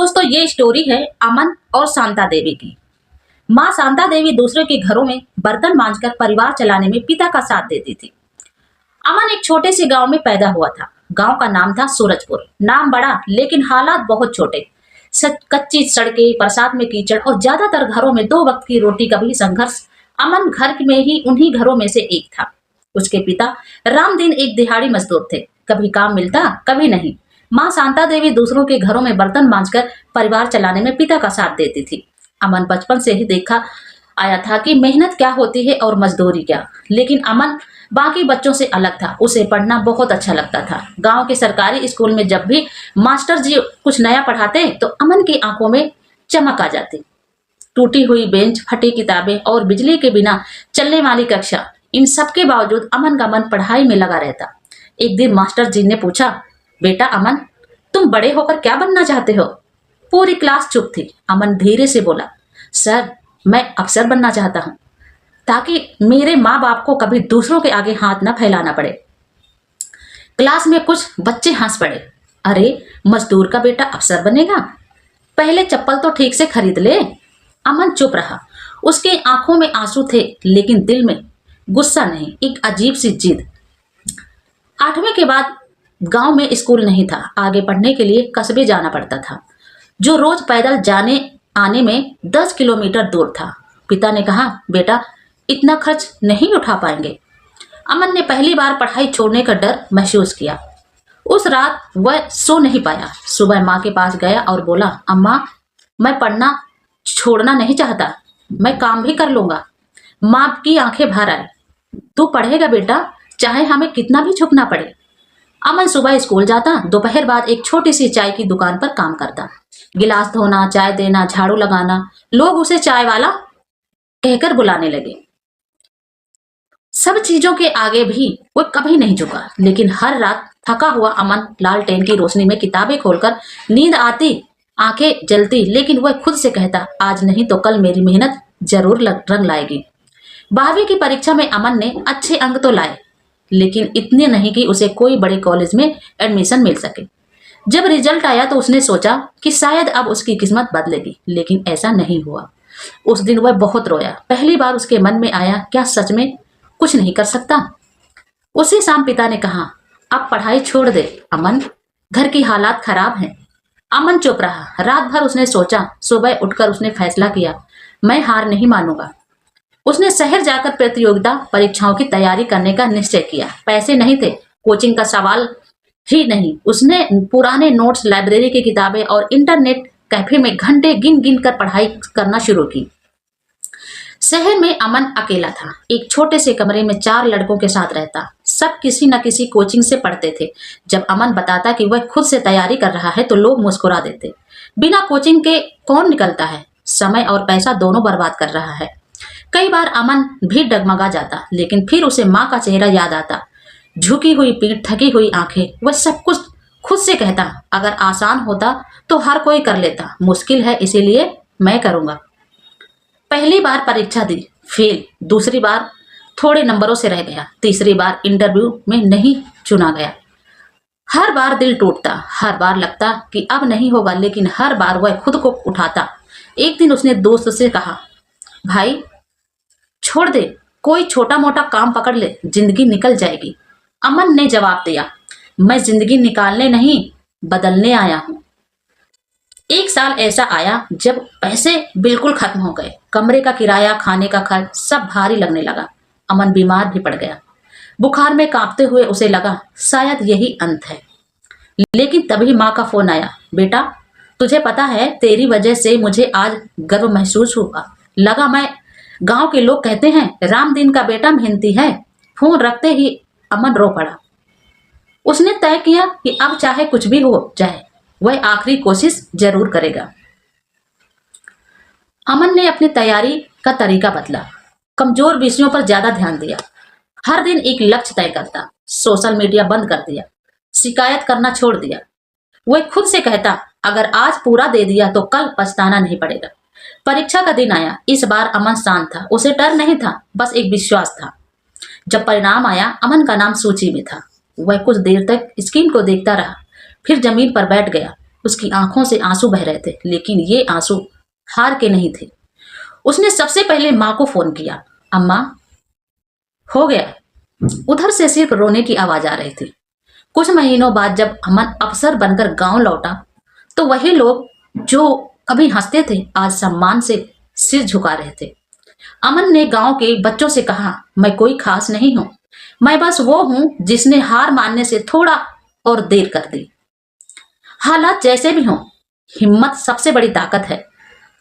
दोस्तों ये स्टोरी है अमन और शांता देवी की। माँ शांता देवी दूसरे के घरों में बर्तन मांजकर परिवार चलाने में पिता का साथ देती थी। अमन एक छोटे से गांव में पैदा हुआ था। गांव का नाम था सूरजपुर। नाम बड़ा लेकिन हालात बहुत छोटे। कच्ची सड़कें, बरसात में कीचड़ और ज्यादातर घरों में 2 वक्त की रोटी का भी संघर्ष। अमन घर में ही उन्हीं घरों में से एक था। उसके पिता रामदीन एक दिहाड़ी मजदूर थे। कभी काम मिलता कभी नहीं। माँ शांता देवी दूसरों के घरों में बर्तन मांजकर परिवार चलाने में पिता का साथ देती थी। अमन बचपन से ही देखा आया था कि मेहनत क्या होती है और मजदूरी क्या। लेकिन अमन बाकी बच्चों से अलग था। उसे पढ़ना बहुत अच्छा लगता था। गांव के सरकारी स्कूल में जब भी मास्टर जी कुछ नया पढ़ाते तो अमन की आंखों में चमक आ जाती। टूटी हुई बेंच, फटी किताबें और बिजली के बिना चलने वाली कक्षा, इन सब के बावजूद अमन का मन पढ़ाई में लगा रहता। एक दिन मास्टर जी ने पूछा, बेटा अमन, तुम बड़े होकर क्या बनना चाहते हो? पूरी क्लास चुप थी। अमन धीरे से बोला, सर मैं अफसर बनना चाहता हूँ, ताकि मेरे माँ बाप को कभी दूसरों के आगे हाथ न फैलाना पड़े। क्लास में कुछ बच्चे हंस पड़े। अरे मजदूर का बेटा अफसर बनेगा, पहले चप्पल तो ठीक से खरीद ले। अमन चुप रहा। उसके आंखों में आंसू थे लेकिन दिल में गुस्सा नहीं, एक अजीब सी जिद। 8वीं के बाद गांव में स्कूल नहीं था। आगे पढ़ने के लिए कस्बे जाना पड़ता था, जो रोज पैदल जाने आने में 10 किलोमीटर दूर था। पिता ने कहा, बेटा इतना खर्च नहीं उठा पाएंगे। अमन ने पहली बार पढ़ाई छोड़ने का डर महसूस किया। उस रात वह सो नहीं पाया। सुबह माँ के पास गया और बोला, अम्मा मैं पढ़ना छोड़ना नहीं चाहता, मैं काम भी कर लूंगा। माँ की आंखें भर आए। तू पढ़ेगा बेटा, चाहे हमें कितना भी झुकना पड़े। अमन सुबह स्कूल जाता, दोपहर बाद एक छोटी सी चाय की दुकान पर काम करता। गिलास धोना, चाय देना, झाड़ू लगाना। लोग उसे चाय वाला कहकर बुलाने लगे। सब चीजों के आगे भी वो कभी नहीं झुका। लेकिन हर रात थका हुआ अमन लालटेन की रोशनी में किताबें खोलकर, नींद आती, आंखें जलती, लेकिन वह खुद से कहता, आज नहीं तो कल मेरी मेहनत जरूर रंग लाएगी। 12वीं की परीक्षा में अमन ने अच्छे अंक तो लाए, लेकिन इतने नहीं कि उसे कोई बड़े कॉलेज में एडमिशन मिल सके। जब रिजल्ट आया तो उसने सोचा कि शायद अब उसकी किस्मत बदलेगी, लेकिन ऐसा नहीं हुआ। उस दिन वह बहुत रोया। पहली बार उसके मन में आया, क्या सच में कुछ नहीं कर सकता? उसी शाम पिता ने कहा, अब पढ़ाई छोड़ दे अमन, घर की हालात खराब हैं। अमन चुप रहा। रात भर उसने सोचा। सुबह उठकर उसने फैसला किया, मैं हार नहीं मानूंगा। उसने शहर जाकर प्रतियोगिता परीक्षाओं की तैयारी करने का निश्चय किया। पैसे नहीं थे, कोचिंग का सवाल ही नहीं। उसने पुराने नोट्स, लाइब्रेरी की किताबें और इंटरनेट कैफे में घंटे गिन गिन कर पढ़ाई करना शुरू की। शहर में अमन अकेला था। एक छोटे से कमरे में 4 लड़कों के साथ रहता। सब किसी न किसी कोचिंग से पढ़ते थे। जब अमन बताता कि वह खुद से तैयारी कर रहा है तो लोग मुस्कुरा देते। बिना कोचिंग के कौन निकलता है? समय और पैसा दोनों बर्बाद कर रहा है। कई बार अमन भी डगमगा जाता, लेकिन फिर उसे माँ का चेहरा याद आता। झुकी हुई पीठ, थकी हुई आंखें। वह सब कुछ खुद से कहता, अगर आसान होता तो हर कोई कर लेता, मुश्किल है इसीलिए मैं करूंगा। पहली बार परीक्षा दी, फेल। दूसरी बार थोड़े नंबरों से रह गया। तीसरी बार इंटरव्यू में नहीं चुना गया। हर बार दिल टूटता, हर बार लगता कि अब नहीं होगा, लेकिन हर बार वह खुद को उठाता। एक दिन उसने दोस्त से कहा, भाई छोड़ दे, कोई छोटा मोटा काम पकड़ ले, जिंदगी निकल जाएगी। अमन ने जवाब दिया, मैं जिंदगी निकालने नहीं बदलने आया हूं। 1 साल ऐसा आया जब पैसे बिल्कुल खत्म हो गए। कमरे का किराया, खाने का खर्च सब भारी लगने लगा। अमन बीमार भी पड़ गया। बुखार में कांपते हुए उसे लगा शायद यही अंत है। लेकिन तभी माँ का फोन आया, बेटा तुझे पता है तेरी वजह से मुझे आज गर्व महसूस हुआ। लगा मैं गांव के लोग कहते हैं रामदीन का बेटा मेहनती है। फोन रखते ही अमन रो पड़ा। उसने तय किया कि अब चाहे कुछ भी हो जाए, वह आखिरी कोशिश जरूर करेगा। अमन ने अपनी तैयारी का तरीका बदला। कमजोर विषयों पर ज्यादा ध्यान दिया। हर दिन एक लक्ष्य तय करता। सोशल मीडिया बंद कर दिया। शिकायत करना छोड़ दिया। वह खुद से कहता, अगर आज पूरा दे दिया तो कल पछताना नहीं पड़ेगा। परीक्षा का दिन आया। इस बार अमन शांत था। उसे डर नहीं था, बस एक विश्वास था। जब परिणाम आया, अमन का नाम सूची में था। वह कुछ देर तक स्क्रीन को देखता रहा, फिर जमीन पर बैठ गया। उसकी आंखों से आंसू बह रहे थे, लेकिन ये आंसू हार के नहीं थे। उसने सबसे पहले माँ को फोन किया। अम्मा, हो गया। उधर से सिर्फ रोने की आवाज आ रही थी। कुछ महीनों बाद जब अमन अफसर बनकर गांव लौटा तो वही लोग जो कभी हंसते थे आज सम्मान से सिर झुका रहे थे। अमन ने गांव के बच्चों से कहा, मैं कोई खास नहीं हूं, मैं बस वो हूं जिसने हार मानने से थोड़ा और देर कर दी। हालात जैसे भी हों, हिम्मत सबसे बड़ी ताकत है।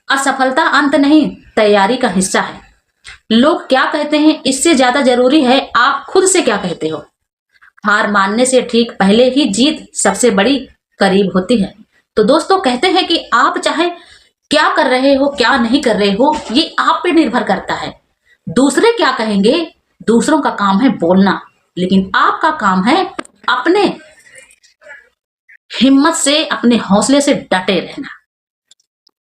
असफलता अंत नहीं, तैयारी का हिस्सा है। लोग क्या कहते हैं इससे ज्यादा जरूरी है आप खुद से क्या कहते हो। हार मानने से ठीक पहले ही जीत सबसे बड़ी करीब होती है। तो दोस्तों, कहते हैं कि आप चाहे क्या कर रहे हो क्या नहीं कर रहे हो, ये आप पे निर्भर करता है। दूसरे क्या कहेंगे, दूसरों का काम है बोलना, लेकिन आपका काम है अपने हिम्मत से, अपने हौसले से डटे रहना।